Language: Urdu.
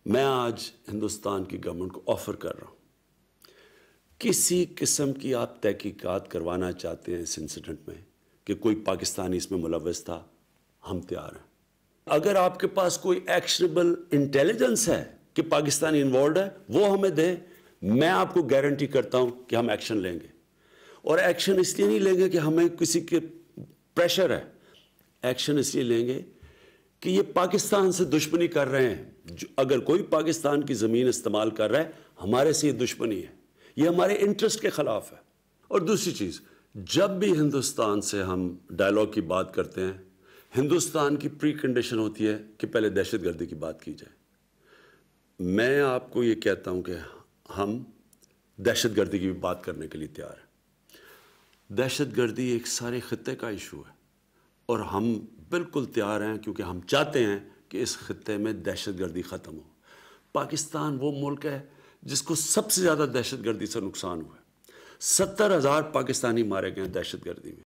میں آج ہندوستان کی گورنمنٹ کو آفر کر رہا ہوں، کسی قسم کی آپ تحقیقات کروانا چاہتے ہیں اس انسیڈنٹ میں کہ کوئی پاکستانی اس میں ملوث تھا، ہم تیار ہیں۔ اگر آپ کے پاس کوئی ایکشنیبل انٹیلیجنس ہے کہ پاکستانی انوالوڈ ہے، وہ ہمیں دیں، میں آپ کو گارنٹی کرتا ہوں کہ ہم ایکشن لیں گے۔ اور ایکشن اس لیے نہیں لیں گے کہ ہمیں کسی کے پریشر ہے، ایکشن اس لیے لیں گے کہ یہ پاکستان سے دشمنی کر رہے ہیں۔ اگر کوئی پاکستان کی زمین استعمال کر رہا ہے، ہمارے سے یہ دشمنی ہے، یہ ہمارے انٹرسٹ کے خلاف ہے۔ اور دوسری چیز، جب بھی ہندوستان سے ہم ڈائیلاگ کی بات کرتے ہیں، ہندوستان کی پری کنڈیشن ہوتی ہے کہ پہلے دہشت گردی کی بات کی جائے۔ میں آپ کو یہ کہتا ہوں کہ ہم دہشت گردی کی بھی بات کرنے کے لیے تیار ہیں۔ دہشت گردی ایک سارے خطے کا ایشو ہے اور ہم بالکل تیار ہیں، کیونکہ ہم چاہتے ہیں کہ اس خطے میں دہشت گردی ختم ہو۔ پاکستان وہ ملک ہے جس کو سب سے زیادہ دہشت گردی سے نقصان ہوا ہے۔ 70,000 پاکستانی مارے گئے ہیں دہشت گردی میں۔